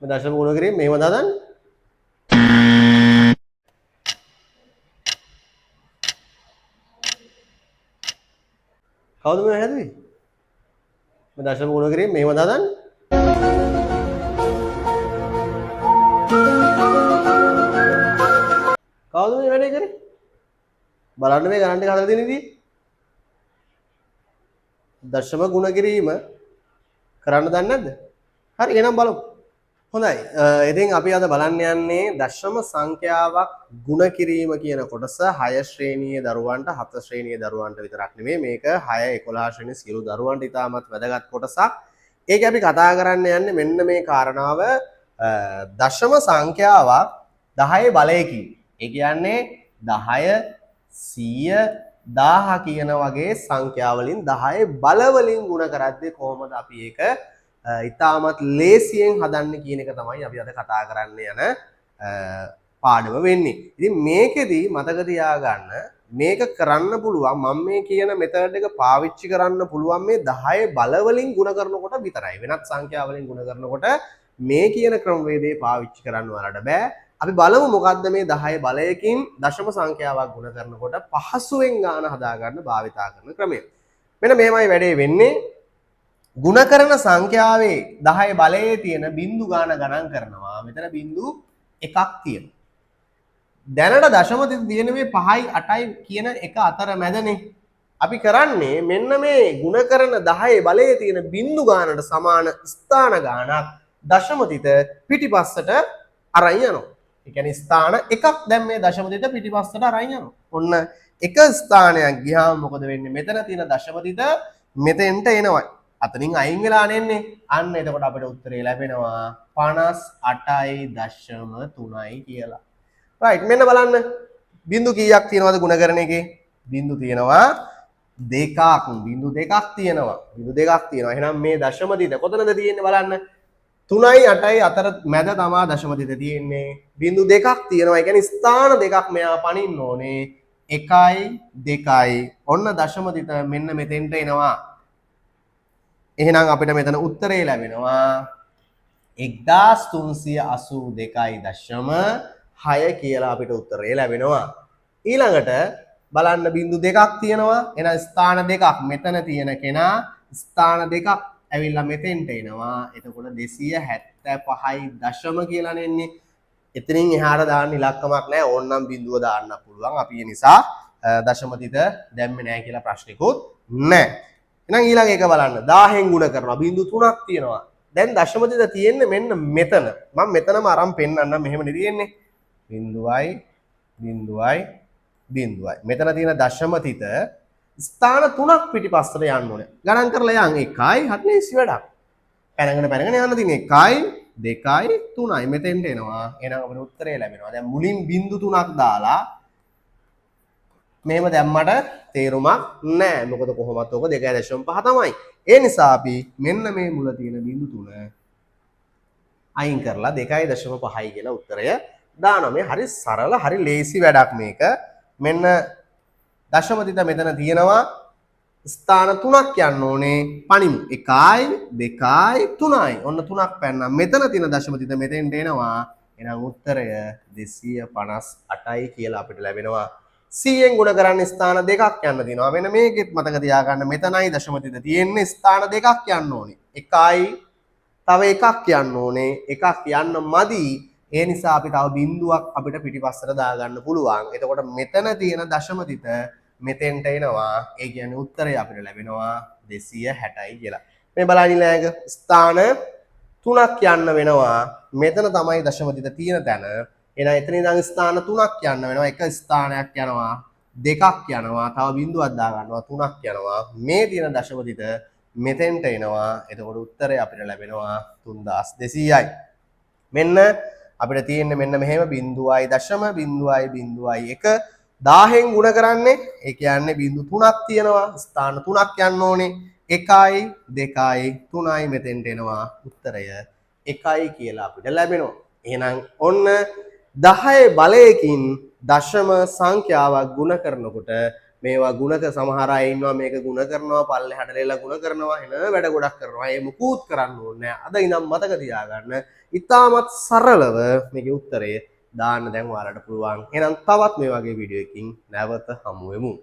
මේ දශම ගුණ කිරීම මෙහෙම දාන්න. කවුද මේ හැදුවේ? මේ දශම ගුණ කිරීම මෙහෙම දාන්න. කවුද මේ වැඩේ කරේ? බලන්න මේ ගණන් ටික හදලා තියෙන ඉතින්. දශම ගුණ කිරීම කරන්න දන්නේ නැද්ද? හරි එහෙනම් බලමු. හොඳයි. ඉතින් අපි අද බලන්න යන්නේ දශම සංඛ්‍යාවක් ගුණ කිරීම කියන කොටස 6 ශ්‍රේණියේ දරුවන්ට 7 ශ්‍රේණියේ දරුවන්ට විතරක් නෙමෙයි මේක 6 11 ශ්‍රේණියේ සියලු දරුවන්ට ඉතාමත් වැදගත් කොටසක්. ඒක අපි කතා කරන්න යන්නේ මෙන්න මේ කාරණාව දශම සංඛ්‍යාවක් 10 බලයකින්. ඒ කියන්නේ 10 100 1000 කියන වගේ සංඛ්‍යා වලින් 10 බල වලින් ගුණ කරද්දී කොහොමද අපි ඒක ඉතාමත් ලේසියෙන් හදන්න කියන එක තමයි අපි අද කතා කරන්න යන පාඩම වෙන්නේ. ඉතින් මේකෙදි මතක තියාගන්න මේක කරන්න පුළුවන් මම මේ කියන මෙතඩ් එක පාවිච්චි කරන්න පුළුවන් මේ 10 බල වලින් ගුණ කරනකොට විතරයි. වෙනත් සංඛ්‍යා වලින් ගුණ කරනකොට මේ කියන ක්‍රමවේදය පාවිච්චි කරන්න වලට බෑ. අපි බලමු මොකද්ද මේ 10 බලයකින් දශම සංඛ්‍යාවක් ගුණ කරනකොට පහසුවෙන් ගාන හදා ගන්න භාවිතා කරන ක්‍රමය. මෙන්න මෙහෙමයි වැඩේ වෙන්නේ. ගුණ කරන සංඛ්‍යාවේ 10 බලයේ තියෙන බිංදු ගාන ගණන් කරනවා. මෙතන බිංදු එකක් තියෙනවා. දැනට දශම තියෙන මේ 5යි 8යි කියන එක අතර මැදනේ. අපි කරන්නේ මෙන්න මේ ගුණ කරන 10 බලයේ තියෙන බිංදු ගානට සමාන ස්ථාන ගානක් දශම තිත පිටිපස්සට අරන් යනවා. ඒ කියන්නේ ස්ථාන එකක් දැන් මේ දශම තිත පිටිපස්සට අරන් යනවා. ඔන්න එක ස්ථානයක් ගියාම මොකද වෙන්නේ? මෙතන තියෙන දශම තිත මෙතෙන්ට එනවා. අතනින් අයින් වෙලා නෙන්නේ. අන්න එතකොට අපිට උත්තරේ ලැබෙනවා 58.3යි කියලා. රයිට් මෙන්න බලන්න. බිංදු කීයක් තියෙනවද ගුණ කරන එකේ? බිංදු තියෙනවා දෙකක්. බිංදු දෙකක් තියෙනවා. බිංදු දෙකක් තියෙනවා. එහෙනම් මේ දශම තිත කොතනද තියෙන්නේ බලන්න. 3යි 8යි අතර මැද තමා දශම තිත තියෙන්නේ. බිංදු දෙකක් තියෙනවා. ඒ කියන්නේ ස්ථාන දෙකක් මෙයා පනින්න ඕනේ. 1යි 2යි. ඔන්න දශම තිත මෙන්න මෙතෙන්ට එනවා. එහෙනම් අපිට මෙතන උත්තරේ ලැබෙනවා 1382.6 කියලා අපිට උත්තරේ ලැබෙනවා. ඊළඟට බලන්න බිංදු දෙකක් තියෙනවා. එහෙනම් ස්ථාන දෙකක් මෙතන තියෙන කෙනා ස්ථාන දෙකක් ඇවිල්ලා මෙතෙන්ට එනවා. එතකොට 275යි දශම කියලා නෙන්නේ. එතනින් එහාට දාන්න ඉලක්කමක් නැහැ. ඕනනම් බිංදුව දාන්න පුළුවන්. අපි ඒ නිසා දශම තිත දැම්මේ නැහැ කියලා ප්‍රශ්නිකුත් නැහැ. එහෙනම් ඊළඟ එක බලන්න 1000න් ගුණ කරනවා බිංදු 3ක් තියෙනවා. දැන් දශම තිත තියෙන්නේ මෙන්න මෙතන. මම මෙතනම අරන් පෙන්නන්නම් මෙහෙම නේ තියෙන්නේ. බිංදුවයි බිංදුවයි බිංදුවයි. මෙතන තියෙන දශම තිත ස්ථාන 3ක් පිටිපස්සට යන්න ඕනේ. ගණන් කරලා යන් 1යි 7යි ඉසි වැඩක්. පැනගෙන පැනගෙන යන්න තියෙන්නේ 1යි 2යි 3යි මෙතෙන්ට එනවා. එහෙනම් අපිට උත්තරේ ලැබෙනවා. දැන් මුලින් බිංදු 3ක් දාලා මෙහෙම දැම්මට තේරුමක් නැහැ. මොකද කොහොමත් ඔක 2.5 තමයි. ඒ නිසා අපි මෙන්න මේ මුල තියෙන බිංදු 3 අයින් කරලා 2.5යි කියලා උත්තරය දානවා. මේ හරි සරල හරි ලේසි වැඩක් මේක. මෙන්න දශම තිත මෙතන තියෙනවා ස්ථාන 3ක් යන්න ඕනේ. පණිමු 1යි 2යි 3යි. ඔන්න 3ක් පැන්නා. මෙතන තියෙන දශම තිත මෙතෙන්ට එනවා. එහෙනම් උත්තරය 258යි කියලා අපිට ලැබෙනවා. 100න් ගුණ කරන්න ස්ථාන දෙකක් යන්න තියෙනවා. මෙන්න මේකෙත් මතක තියාගන්න මෙතනයි දශම තිත තියෙන්නේ ස්ථාන දෙකක් යන්න ඕනේ. 1යි තව එකක් යන්න ඕනේ. එකක් යන්න මදි. ඒ නිසා අපි තව බිංදුවක් අපිට පිටිපස්සට දාගන්න පුළුවන්. එතකොට මෙතන තියෙන දශම තිත මෙතෙන්ට එනවා. ඒ කියන්නේ උත්තරය අපිට ලැබෙනවා 260යි කියලා. මේ බලන්න ඊළඟ ස්ථාන 3ක් යන්න වෙනවා. මෙතන තමයි දශම තිත තියෙන තැන. එහෙනම් එතන ඉඳන් ස්ථාන 3ක් යන්න වෙනවා. එක ස්ථානයක් යනවා. දෙකක් යනවා. තව බිංදුවක් දා ගන්නවා. 3ක් යනවා. මේ තියෙන දශම තිත මෙතෙන්ට එනවා. එතකොට උත්තරය අපිට ලැබෙනවා 3200යි. මෙන්න අපිට තියෙන්නේ මෙන්න මෙහෙම බිංදුවයි දශම බිංදුවයි බිංදුවයි 1 1000න් ගුණ කරන්නේ. ඒ කියන්නේ බිංදු 3ක් තියෙනවා. ස්ථාන 3ක් යන්න ඕනේ. 1යි 2යි 3යි මෙතෙන්ට එනවා. උත්තරය 1යි කියලා අපිට ලැබෙනවා. එහෙනම් ඔන්න 10 බලයකින් දශම සංඛ්‍යාවක් ගුණ කරනකොට මේවා ගුණක සමහර අය ඉන්නවා මේක ගුණ කරනවා පල්ලෙහාට ලෙලා ගුණ කරනවා එන වැඩ ගොඩක් කරනවා. ඒ මුකුත් කරන්න ඕනේ නැහැ. අද ඉඳන් මතක තියාගන්න. ඉතාමත් සරලව මේකේ උත්තරය දාන්න දැන් ඔයාලට පුළුවන්. එහෙනම් තවත් මේ වගේ වීඩියෝ එකකින් නැවත හමු වෙමු.